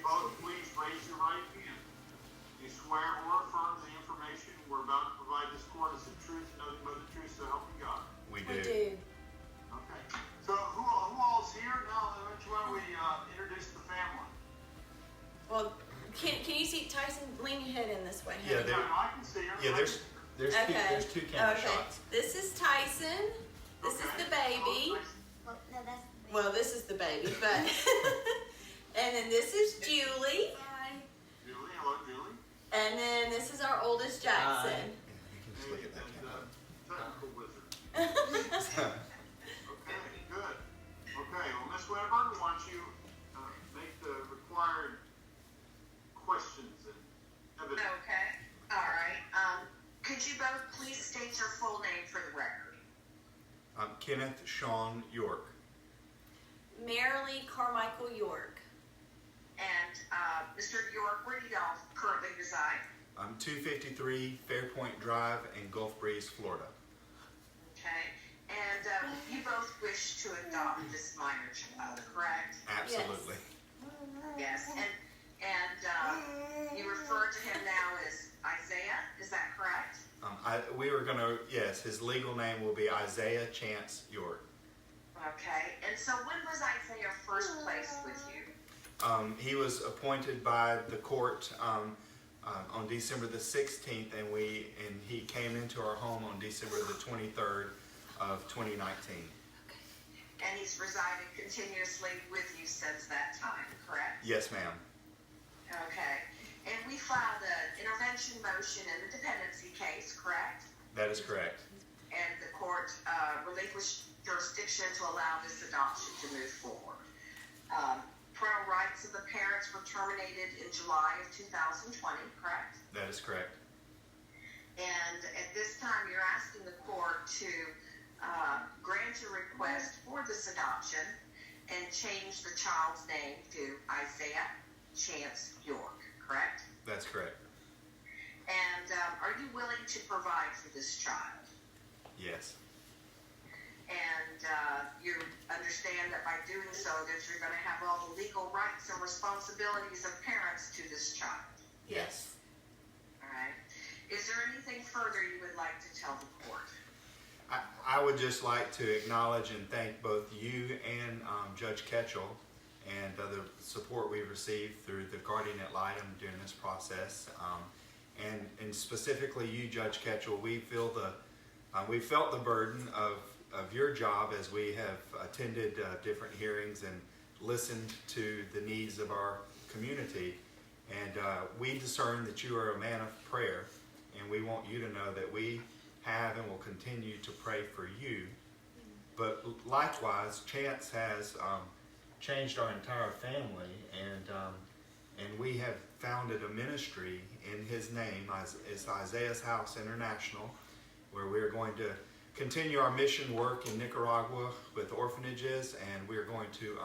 both please raise your right hand? Do you swear or affirm the information we're about to provide this court is the truth and nothing but the truth, so help you God? We We do. do. Okay. So who all's here? Now, why don't we introduce the family? Well, can you see Tyson? Lean your head in this way. Yeah, honey. there- I can see her. Yeah, there's two camera shots. This is Tyson. This is the baby. Well, no, that's the baby. Well, this is the baby, but and then this is Julie, Julie, hello, Julie. and then this is our oldest Jackson. Yeah, you can just look at that camera. Technical wizard. Okay, good. Okay, well, Miss Weber, why don't you make the required questions and evidence. Okay, all right. Could you both please state your full name for the record? Kenneth Sean York. Marilee Carmichael York. And Mr. York, where do y'all currently reside? 253 Fairpoint Drive in Gulf Breeze, Florida. Okay, and you both wish to adopt this minor child, correct? Absolutely. Yes, and you refer to him now as Isaiah, is that correct? Yes, his legal name will be Isaiah Chance York. Okay, and so when was Isaiah first placed with you? He was appointed by the court on December the 16th, and he came into our home on December the 23rd of 2019. And he's resided continuously with you since that time, correct? Yes, ma'am. Okay, and we filed an intervention motion in the dependency case, correct? That is correct. And the court relinquished jurisdiction to allow this adoption to move forward. Parental rights of the parents were terminated in July of 2020, correct? That is correct. And at this time, you're asking the court to grant your request for this adoption and change the child's name to Isaiah Chance York, correct? That's correct. And are you willing to provide for this child? Yes. And you understand that by doing so that you're going to have all the legal rights and responsibilities of parents to this child. Yes. All right. Is there anything further you would like to tell the court? I would just like to acknowledge and thank both you and Judge Ketchel and the support we received through the Guardian Ad Litem during this process. And specifically you, Judge Ketchel, we felt the burden of your job as we have attended different hearings and listened to the needs of our community. And we discern that you are a man of prayer, and we want you to know that we have and will continue to pray for you. But likewise, Chance has changed our entire family, and we have founded a ministry in his name. It's Isaiah's House International, where we're going to continue our mission work in Nicaragua with orphanages, and we're going to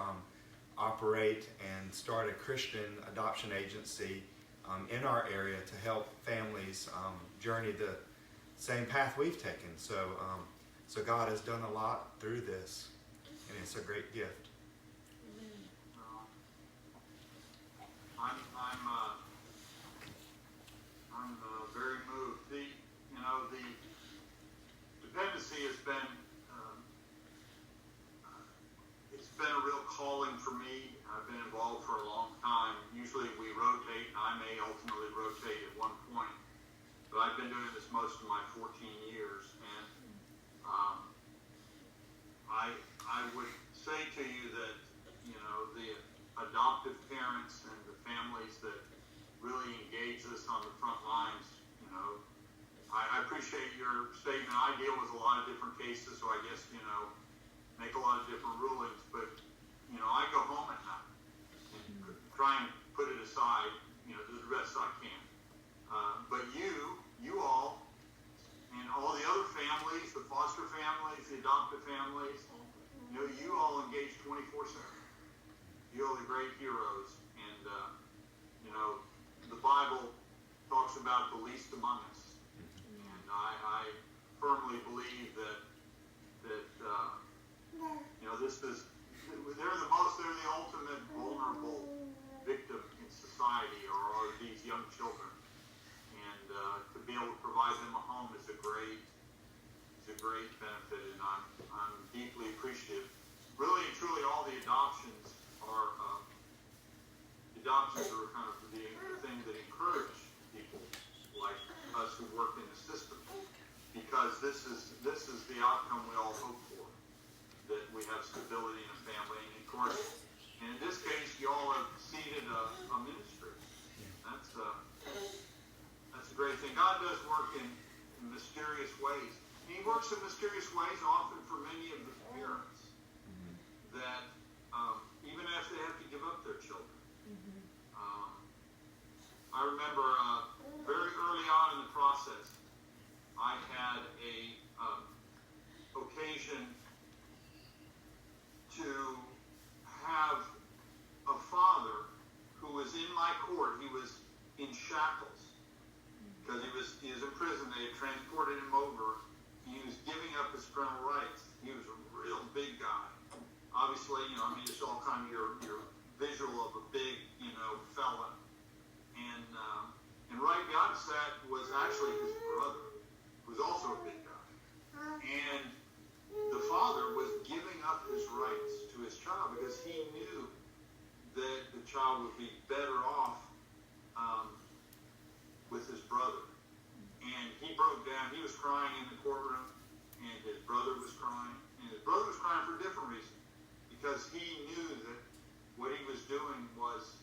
operate and start a Christian adoption agency in our area to help families journey the same path we've taken. So God has done a lot through this, and it's a great gift. I'm very moved. The dependency has been it's been a real calling for me. I've been involved for a long time. Usually we rotate, and I may ultimately rotate at one point. But I've been doing this most of my 14 years, and I would say to you that the adoptive parents and the families that really engage us on the front lines, I appreciate your statement. I deal with a lot of different cases, so I guess make a lot of different rulings. But I go home at night and try and put it aside, to the best I can. But you all, and all the other families, the foster families, the adoptive families, you all engage 24/7. You are the great heroes, and the Bible talks about the least among us, and I firmly believe that they're the ultimate vulnerable victim in great benefit, and I'm deeply appreciative. Really and truly, all the adoptions are kind of the thing that encourage people like us who work in the system, because this is the outcome we all hope for, that we have stability in a family, and of course, and in this case, you all have seeded a ministry. That's a great thing. God does work in mysterious ways. And he works in mysterious ways often for many of the parents that even if they have to give up their children. I remember very early on in the process, I had a occasion to have a father who was in my court. He was in shackles because he was in prison. They had transported him over. He was giving up his parental rights. He was a real big guy. Obviously, just all kind of your visual of a big, felon. And right beyond that was actually his brother, who was also a big guy. And the father was giving up his rights to his child because he knew that the child would be better off with his brother. And he broke down. He was crying in the courtroom, and his brother was crying. And his brother was crying for a different reason, because he knew that what he was doing was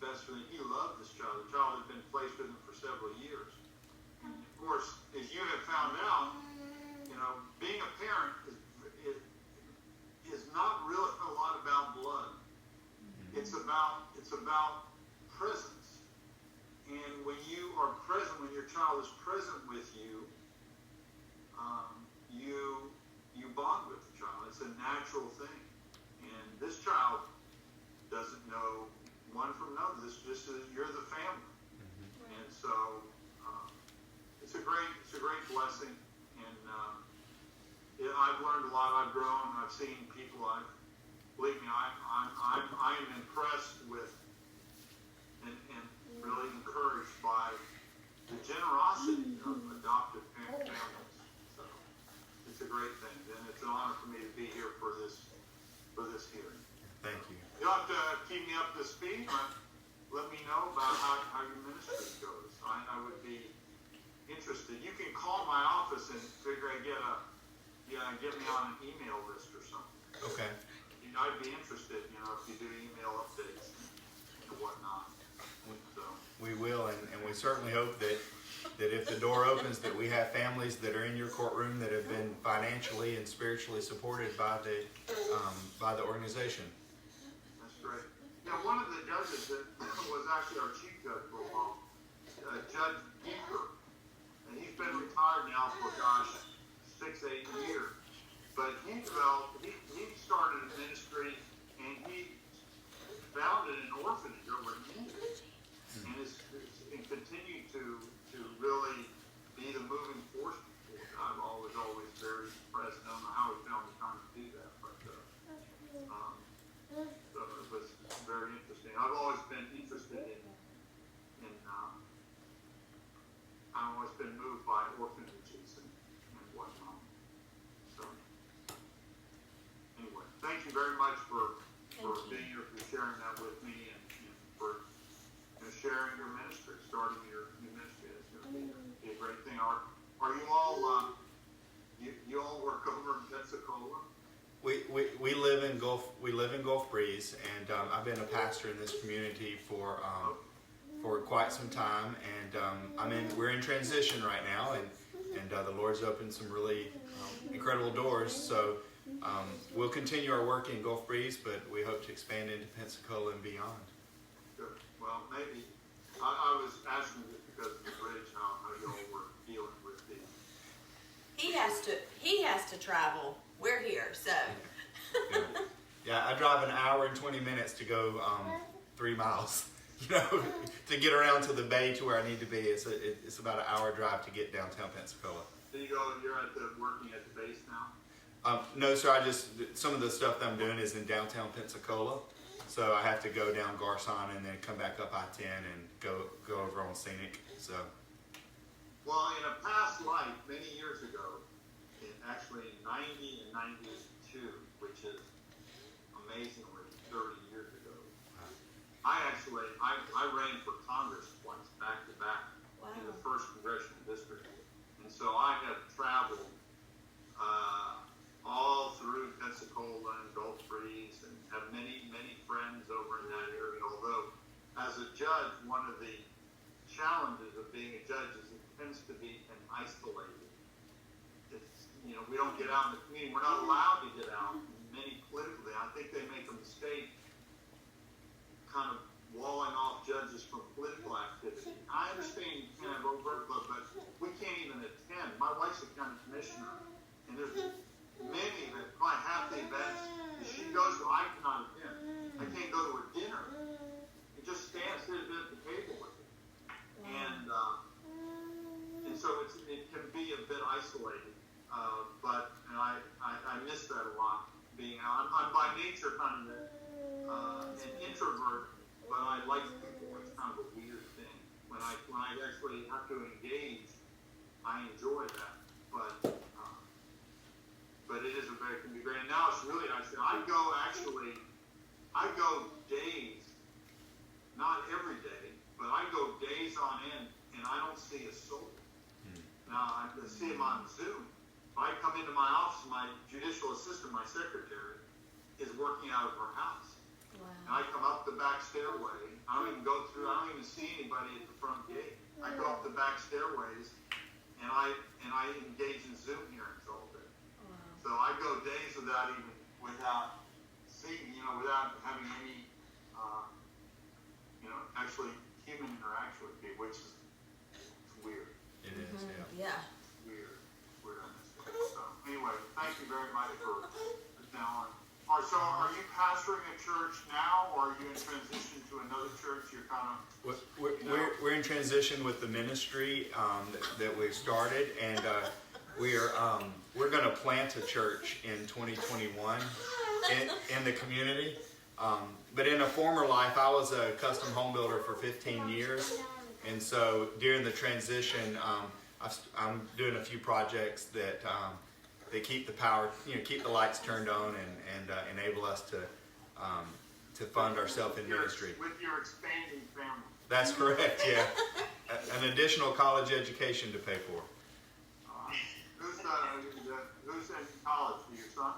best for him. He loved this child. The child had been placed with him for several years. And of course, as you have found out, being a parent is not really a lot about blood. It's about presence. And when you are present, when your child is present with you, you bond with the child. It's a natural thing. And this child doesn't know one from another. This just is, you're the family. And so it's a great blessing. And I've learned a lot. I've grown. I've seen people. Believe me, I am impressed with and really encouraged by the generosity of adoptive families. So it's a great thing, and it's an honor for me to be here for this hearing. Thank you. You'll have to keep me up to speed. Let me know about how your ministry goes. I would be interested. You can call my office and figure I get me on an email list or something. Okay. I'd be interested, if you do email updates and whatnot. So. We will, and we certainly hope that if the door opens, that we have families that are in your courtroom that have been financially and spiritually supported by the organization. That's great. Now, one of the judges that was actually our chief judge for a while, Judge Beaker, and he's been retired now for 6-8 years. But he started a ministry, and he founded an orphanage over in India, and continued to really be the moving force for it. I'm always very impressed. I don't know how he found the time to do that, but so it was very interesting. I've always been interested in I've always been moved by orphanages and whatnot. So anyway, thank you very much for being here, for sharing that with me, and for sharing your ministry, starting your new ministry. It's going to be a great thing. Are you all you all work over in Pensacola? We live in Gulf Breeze, and I've been a pastor in this community for quite some time, and we're in transition right now, and the Lord's opened some really incredible doors. So we'll continue our work in Gulf Breeze, but we hope to expand into Pensacola and beyond. Good. Well, maybe I was asking this because of the bridge, how you all were dealing with the. He has to travel. We're here, so. Yeah, I drive an hour and 20 minutes to go 3 miles. To get around to the bay to where I need to be. It's about an hour drive to get downtown Pensacola. So you're working at the base now? No, sir. Some of the stuff that I'm doing is in downtown Pensacola, so I have to go down Garcon and then come back up I-10 and go over on Scenic. So. Well, in a past life, many years ago, actually in 90 and 92, which is amazingly 30 years ago. I ran for Congress once, back to back, in the first congressional district. And so I have traveled all through Pensacola and Gulf Breeze and have many, many friends over in that area. Although, as a judge, one of the challenges of being a judge is it tends to be an isolated. It's, we don't get out in the community. We're not allowed to get out. Many politically, I think they make a mistake kind of walling off judges from political activity. I understand you can't have overt, but we can't even attend. My wife's a county commissioner, and there's many that probably half the events that she goes to, I cannot attend. I can't go to her dinner. And just stand sit at the table with her. And so it can be a bit isolated. But I miss that a lot. Being out, I'm by nature kind of an introvert, but I like people. It's kind of a weird thing. When I actually have to engage, I enjoy that. But it is can be great. And now it's really nice. I go days, not every day, but I go days on end, and I don't see a soul. Now I see them on Zoom. I come into my office, my judicial assistant, my secretary, is working out of her house. Wow. And I come up the back stairway. I don't even see anybody at the front gate. I go up the back stairways, and I engage in Zoom hearings all day. Wow. So I go days without seeing, without having any, actually human interaction with people, which is weird. It is, Yeah. Weird on this thing. So anyway, thank you very much for now on. So are you pastoring a church now, or are you in transition to another church? You're kind of We're in transition with the ministry that we've started, and we're going to plant a church in 2021 in the community. But in a former life, I was a custom home builder for 15 years, and so during the transition, I'm doing a few projects that keep the power, keep the lights turned on, and enable us to fund ourselves in ministry. With your expanding family. That's correct. Yeah, an additional college education to pay for. Who's in college? Your son?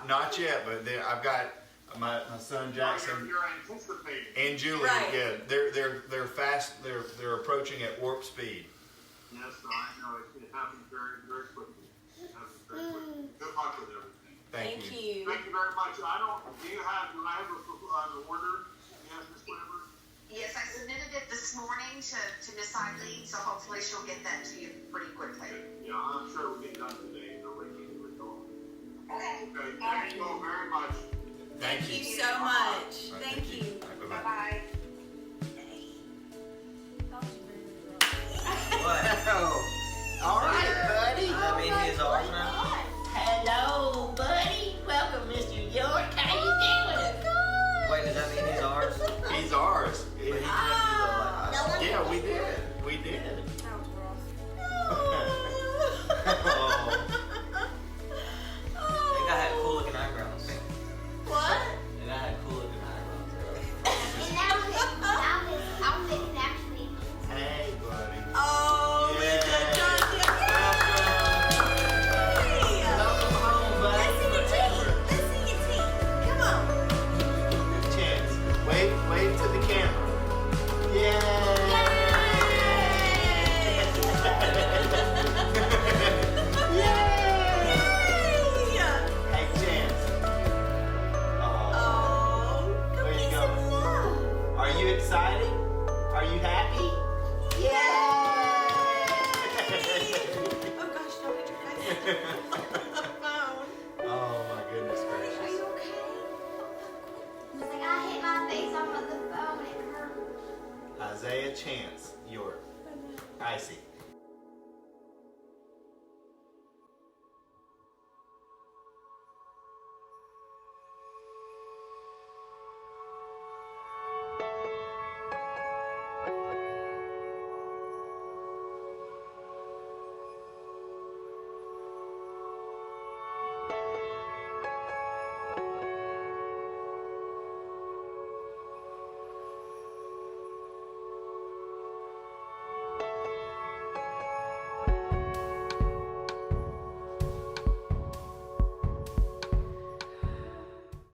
Not yet, but I've got my son Jackson You're anticipating. and Julie. Right. Yeah, they're fast. They're approaching at warp speed. Yes, I know. It happens very, very quickly. Good luck with everything. Thank you. Thank you very much. Do I have an order? Yes, Ms. Weber? Yes, I submitted it this morning to Miss Eileen, so hopefully she'll get that to you pretty quickly. Yeah, I'm sure we'll get done today. No way keep it going. Okay. Okay, thank you all very much. Thank you so much. All right, Thank you. All right, bye-bye. Bye-bye. What? All right, buddy. Does that mean he's ours now? Hello, buddy. Welcome, Mr. York. How you doing? Wait, does that mean he's ours? He's ours. But he didn't do that like us. Yeah, we did. We did. Oh. I think I had cool looking eyebrows. What? I think I had cool looking eyebrows. And now his outfit can actually. Hey, buddy. Oh, Yeah. Mr. Johnson. Yay! Welcome home, buddy. Let's sing a tea. Let's sing a tea. Come on. Good chance. Wave to the camera. Yeah. Yay! Hey, Chance. Oh, come Way to get go. some love. Are you excited? Are you happy? Oh gosh, don't hit your face on the phone. Oh my goodness Are gracious. you okay? He's like, I hit my face on the phone. It hurt. Isaiah Chance York. Icy.